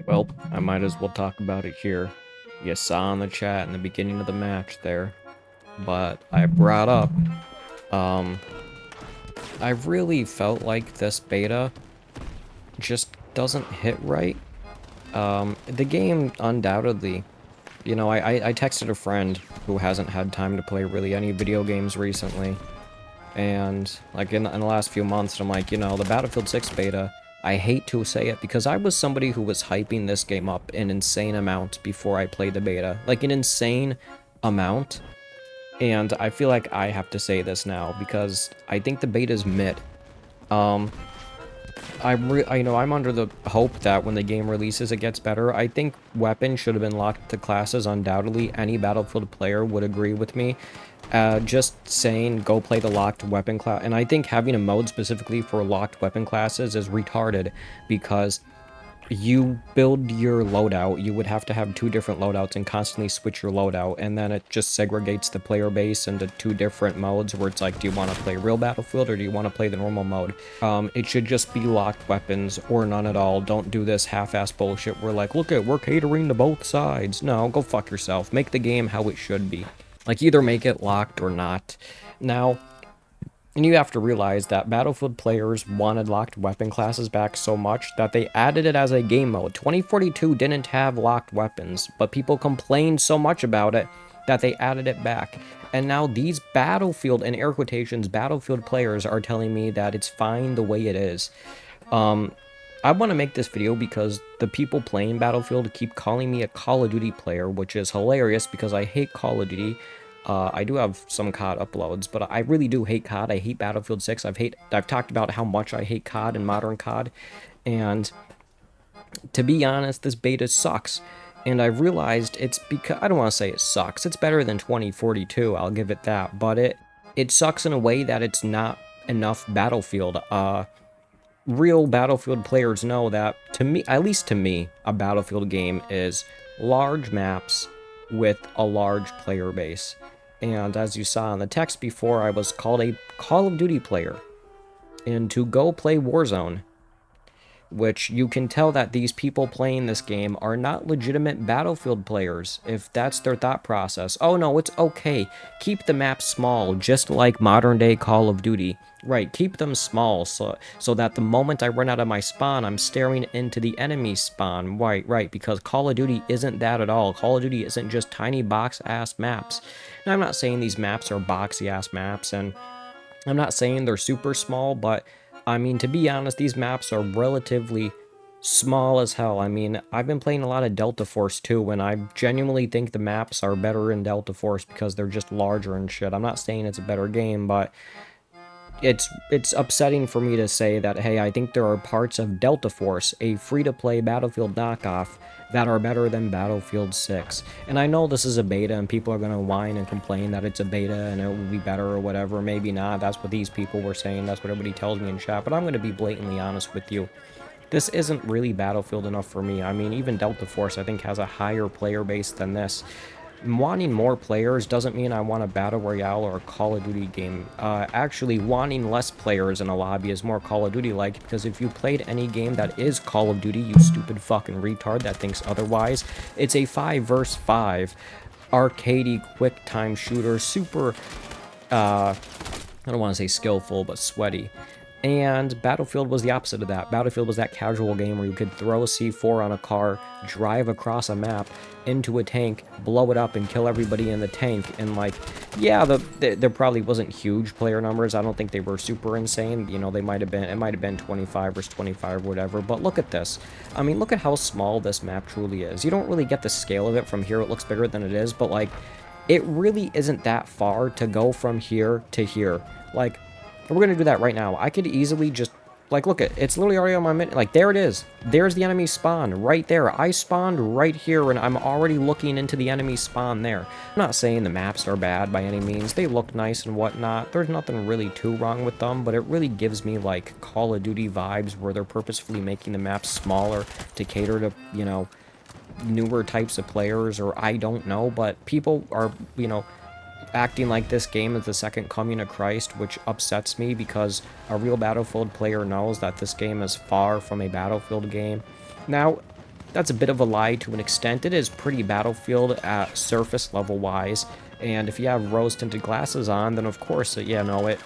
Well, I might as well talk about it here. You saw in the chat in the beginning of the match there, but I brought up, um, I really felt like this beta just doesn't hit right. The game undoubtedly, you know, I texted a friend who hasn't had time to play really any video games recently, and like in the last few months, I'm like, you know, the Battlefield 6 beta, I hate to say it because I was somebody who was hyping this game up an insane amount before I played the beta, like an insane amount, and I feel like I have to say this now because I think the beta's mid. Um, I'm under the hope that when the game releases it gets better. I think weapons should have been locked to classes, undoubtedly. Any Battlefield player would agree with me. Just saying go play the locked weapon class, and I think having a mode specifically for locked weapon classes is retarded because you build your loadout, you would have to have two different loadouts and constantly switch your loadout, and then it just segregates the player base into two different modes where it's like, do you want to play real Battlefield or do you want to play the normal mode? It should just be locked weapons or none at all. Don't do this half-ass bullshit where like, look at, we're catering to both sides. No, go fuck yourself. Make the game how it should be. Like, either make it locked or not. Now, and you have to realize that Battlefield players wanted locked weapon classes back so much that they added it as a game mode. 2042 didn't have locked weapons, but people complained so much about it that they added it back. And now these Battlefield, in air quotations, Battlefield players are telling me that it's fine the way it is. I want to make this video because the people playing Battlefield keep calling me a Call of Duty player, which is hilarious because I hate Call of Duty. I do have some COD uploads, but I really do hate COD. I hate Battlefield 6. I've talked about how much I hate COD and modern COD, and to be honest, this beta sucks. And I've realized it's because, I don't want to say it sucks. It's better than 2042, I'll give it that, but it sucks in a way that it's not enough Battlefield. Real Battlefield players know that, to me, at least to me, a Battlefield game is large maps with a large player base. And as you saw in the text before, I was called a Call of Duty player. And to go play Warzone, which you can tell that these people playing this game are not legitimate Battlefield players, if that's their thought process. Oh no, it's okay. Keep the map small, just like modern day Call of Duty. Right, keep them small so that the moment I run out of my spawn, I'm staring into the enemy spawn. Right, because Call of Duty isn't that at all. Call of Duty isn't just tiny box-ass maps. Now, I'm not saying these maps are boxy-ass maps, and I'm not saying they're super small, but I mean, to be honest, these maps are relatively small as hell. I mean, I've been playing a lot of Delta Force too, and I genuinely think the maps are better in Delta Force because they're just larger and shit. I'm not saying it's a better game, but it's upsetting for me to say that, hey, I think there are parts of Delta Force, a free-to-play Battlefield knockoff, that are better than Battlefield 6. And I know this is a beta, and people are going to whine and complain that it's a beta and it will be better or whatever. Maybe not. That's what these people were saying. That's what everybody tells me in chat. But I'm going to be blatantly honest with you. This isn't really Battlefield enough for me. I mean, even Delta Force, I think, has a higher player base than this. Wanting more players doesn't mean I want a Battle Royale or a Call of Duty game. Actually, wanting less players in a lobby is more Call of Duty-like, because if you played any game that is Call of Duty, you stupid fucking retard that thinks otherwise, it's a 5 vs 5 arcadey quick time shooter, super, I don't want to say skillful, but sweaty. And Battlefield was the opposite of that. Battlefield was that casual game where you could throw a C4 on a car, drive across a map into a tank, blow it up, and kill everybody in the tank. And like, yeah, there probably wasn't huge player numbers. I don't think they were super insane. You know, it might have been 25 versus 25 or whatever. But look at this. I mean, look at how small this map truly is. You don't really get the scale of it from here. It looks bigger than it is, but like, it really isn't that far to go from here to here. Like, we're gonna do that right now. I could easily just, like, look at, it's literally already on my minute. Like, there it is. There's the enemy spawn right there. I spawned right here, and I'm already looking into the enemy spawn there. I'm not saying the maps are bad by any means. They look nice and whatnot. There's nothing really too wrong with them, but it really gives me, like, Call of Duty vibes where they're purposefully making the maps smaller to cater to, you know, newer types of players, or I don't know, but people are, you know, acting like this game is the second coming of Christ, which upsets me because a real Battlefield player knows that this game is far from a Battlefield game. Now, that's a bit of a lie to an extent. It is pretty Battlefield at surface level wise, and if you have rose tinted glasses on, then of course, yeah, no, it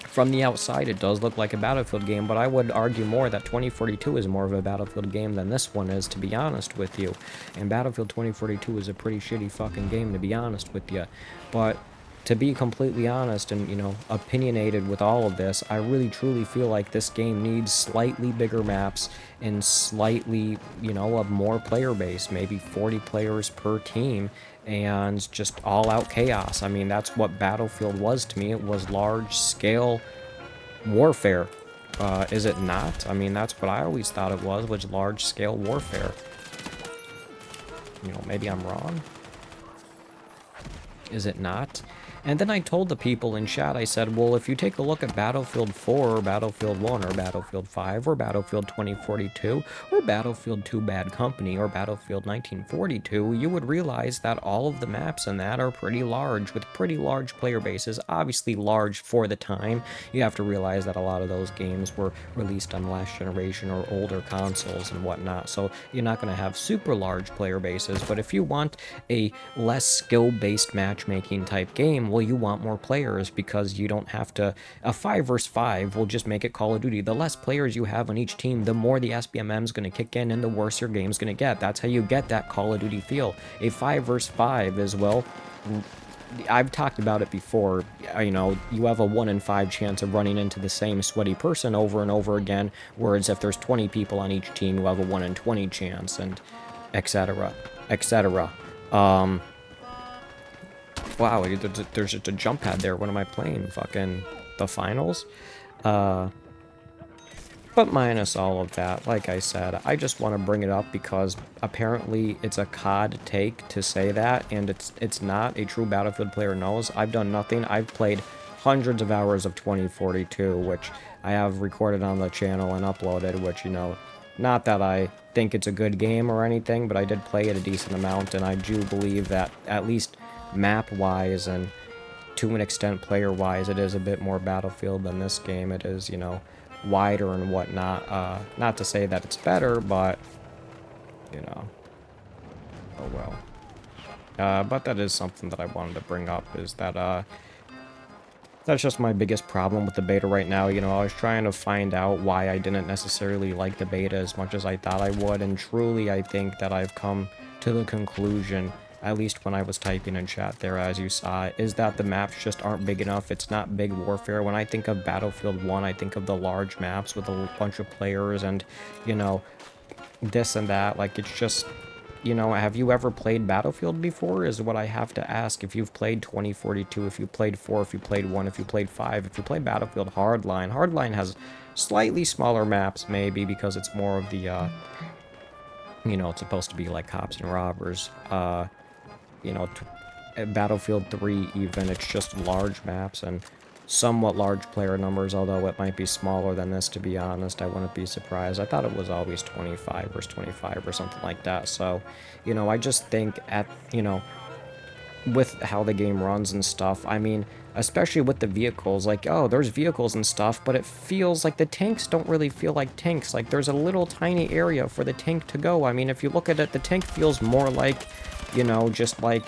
from the outside it does look like a Battlefield game, but I would argue more that 2042 is more of a Battlefield game than this one is, to be honest with you. And Battlefield 2042 is a pretty shitty fucking game, to be honest with you. But to be completely honest and, you know, opinionated with all of this, I really truly feel like this game needs slightly bigger maps and slightly, you know, a more player base, maybe 40 players per team, and just all-out chaos. I mean, that's what Battlefield was to me. It was large-scale warfare. Is it not? I mean, that's what I always thought it was large-scale warfare. You know, maybe I'm wrong. Is it not? And then I told the people in chat, I said, well, if you take a look at Battlefield 4 or Battlefield 1 or Battlefield 5 or Battlefield 2042 or Battlefield 2 Bad Company or Battlefield 1942, you would realize that all of the maps in that are pretty large, with pretty large player bases, obviously large for the time. You have to realize that a lot of those games were released on last generation or older consoles and whatnot, so you're not going to have super large player bases, but if you want a less skill-based matchmaking type game, well, you want more players because you don't have to. A 5 versus 5 will just make it Call of Duty. The less players you have on each team, the more the SBMM is going to kick in and the worse your game's going to get. That's how you get that Call of Duty feel. A 5 versus 5 is, well, I've talked about it before, you know, you have a 1 in 5 chance of running into the same sweaty person over and over again, whereas if there's 20 people on each team, you have a 1 in 20 chance, and etc., etc. Wow, there's just a jump pad there. What am I playing? Fucking the finals? But minus all of that, like I said, I just want to bring it up because apparently it's a COD take to say that, and it's not. A true Battlefield player knows. I've done nothing. I've played hundreds of hours of 2042, which I have recorded on the channel and uploaded, which, you know, not that I think it's a good game or anything, but I did play it a decent amount, and I do believe that at least map-wise and to an extent player-wise, it is a bit more Battlefield than this game. It is, you know, wider and whatnot. Not to say that it's better, but, you know, oh well. But that is something that I wanted to bring up, is that, that's just my biggest problem with the beta right now. You know, I was trying to find out why I didn't necessarily like the beta as much as I thought I would, and truly I think that I've come to the conclusion, at least when I was typing in chat there, as you saw, is that the maps just aren't big enough. It's not big warfare. When I think of Battlefield 1, I think of the large maps with a bunch of players and, you know, this and that. Like, it's just, you know, have you ever played Battlefield before, is what I have to ask. If you've played 2042, if you played 4, if you played 1, if you played 5, if you played Battlefield Hardline. Hardline has slightly smaller maps, maybe, because it's more of the, you know, it's supposed to be like cops and robbers. You know, Battlefield 3 even, it's just large maps and somewhat large player numbers, although it might be smaller than this, to be honest. I wouldn't be surprised. I thought it was always 25 versus 25 or something like that. So, you know, I just think you know, with how the game runs and stuff, I mean, especially with the vehicles, like, oh, there's vehicles and stuff, but it feels like the tanks don't really feel like tanks. Like, there's a little tiny area for the tank to go. I mean, if you look at it, the tank feels more like, you know, just like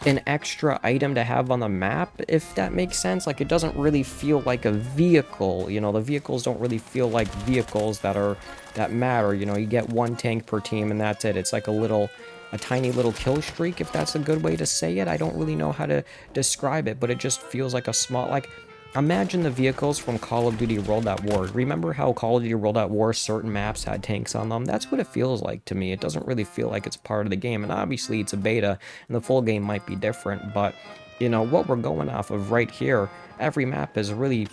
an extra item to have on the map, if that makes sense. Like, it doesn't really feel like a vehicle, you know. The vehicles don't really feel like vehicles that matter, you know. You get one tank per team and that's it. It's like a tiny little kill streak, if that's a good way to say it. I don't really know how to describe it, but it just feels like a small, like, imagine the vehicles from Call of Duty World at War. Remember how Call of Duty World at War, certain maps had tanks on them? That's what it feels like to me. It doesn't really feel like it's part of the game, and obviously it's a beta, and the full game might be different, but, you know, what we're going off of right here, every map is really,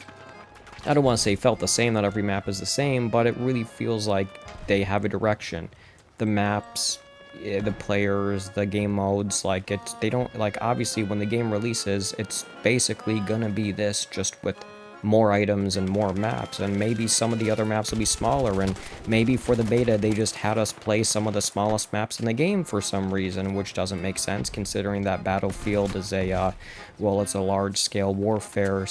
I don't want to say felt the same, not every map is the same, but it really feels like they have a direction. The maps, the players, the game modes, like, they don't, like, obviously when the game releases, it's basically gonna be this, just with more items and more maps, and maybe some of the other maps will be smaller, and maybe for the beta they just had us play some of the smallest maps in the game for some reason, which doesn't make sense considering that Battlefield is a, well, it's a large-scale warfare,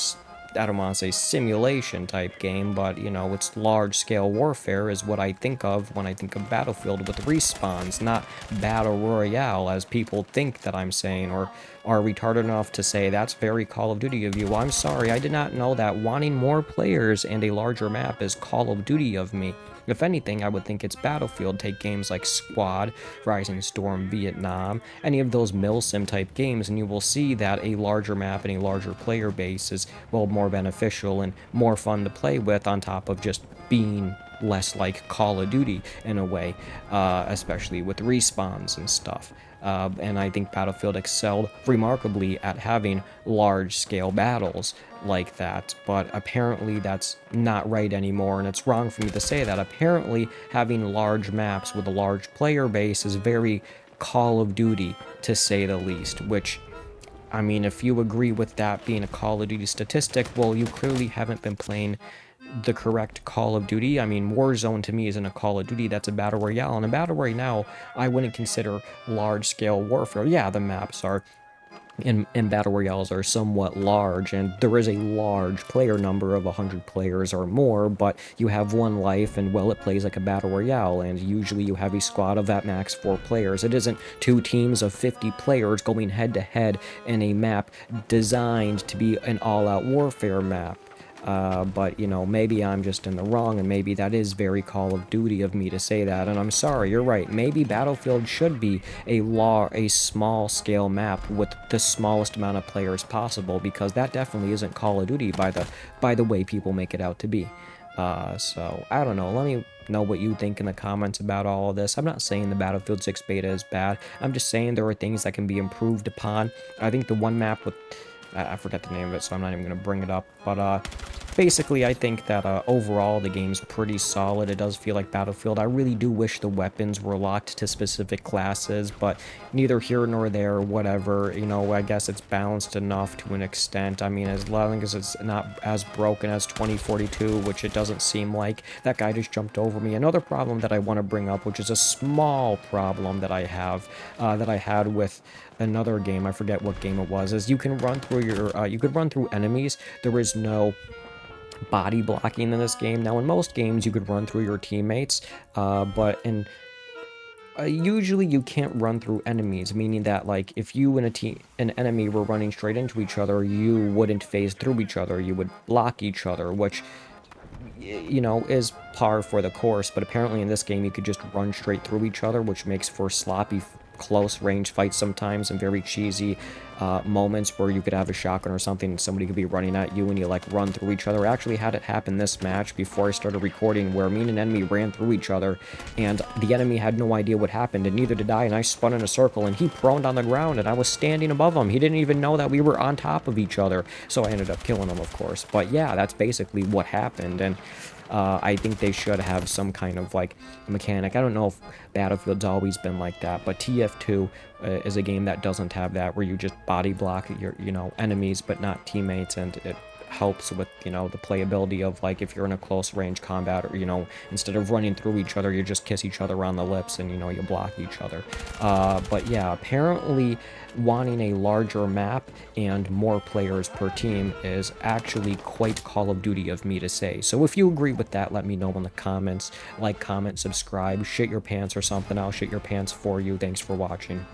I don't want to say simulation type game, but, you know, it's large-scale warfare is what I think of when I think of Battlefield with respawns, not Battle Royale, as people think that I'm saying, or are retarded enough to say that's very Call of Duty of you. Well, I'm sorry, I did not know that wanting more players and a larger map is Call of Duty of me. If anything, I would think it's Battlefield. Take games like Squad, Rising Storm, Vietnam, any of those milsim type games, and you will see that a larger map and a larger player base is, well, more beneficial and more fun to play with, on top of just being less like Call of Duty in a way, especially with respawns and stuff. And I think Battlefield excelled remarkably at having large-scale battles like that, but apparently that's not right anymore, and it's wrong for me to say that. Apparently, having large maps with a large player base is very Call of Duty, to say the least, which, I mean, if you agree with that being a Call of Duty statistic, well, you clearly haven't been playing the correct Call of Duty. I mean, Warzone to me isn't a Call of Duty, that's a Battle Royale, and a Battle Royale I wouldn't consider large-scale warfare. Yeah, the maps are in Battle Royales are somewhat large, and there is a large player number of 100 players or more, but you have one life, and, well, it plays like a Battle Royale, and usually you have a squad of at max 4 players. It isn't 2 teams of 50 players going head-to-head in a map designed to be an all-out warfare map. But, you know, maybe I'm just in the wrong, and maybe that is very Call of Duty of me to say that, and I'm sorry, you're right. Maybe Battlefield should be a small-scale map with the smallest amount of players possible, because that definitely isn't Call of Duty by the way people make it out to be. So, I don't know, let me know what you think in the comments about all of this. I'm not saying the Battlefield 6 beta is bad, I'm just saying there are things that can be improved upon. I think the one map with... I forget the name of it, so I'm not even going to bring it up, but, basically, I think that overall the game's pretty solid. It does feel like Battlefield. I really do wish the weapons were locked to specific classes, but neither here nor there, whatever. You know, I guess it's balanced enough to an extent. I mean, as long as it's not as broken as 2042, which it doesn't seem like. That guy just jumped over me. Another problem that I want to bring up, which is a small problem that I have, that I had with another game, I forget what game it was, is you can run through your, you could run through enemies. There is no body blocking in this game. Now, in most games, you could run through your teammates, but in usually you can't run through enemies, meaning that, like, if you and an enemy were running straight into each other, you wouldn't phase through each other. You would block each other, which, you know, is par for the course. But apparently in this game, you could just run straight through each other, which makes for sloppy close range fights sometimes, and very cheesy moments where you could have a shotgun or something and somebody could be running at you and you like run through each other. I actually had it happen this match before I started recording, where me and an enemy ran through each other and the enemy had no idea what happened, and neither did I, and I spun in a circle and he proned on the ground and I was standing above him. He didn't even know that we were on top of each other, so I ended up killing him, of course. But yeah, that's basically what happened, and I think they should have some kind of, like, mechanic. I don't know if Battlefield's always been like that, but TF2 is a game that doesn't have that, where you just body block your, you know, enemies, but not teammates, and it helps with, you know, the playability of, like, if you're in a close range combat, or, you know, instead of running through each other, you just kiss each other on the lips and, you know, you block each other. But yeah, apparently wanting a larger map and more players per team is actually quite Call of Duty of me to say. So if you agree with that, let me know in the comments. Like, comment, subscribe, shit your pants or something. I'll shit your pants for you. Thanks for watching.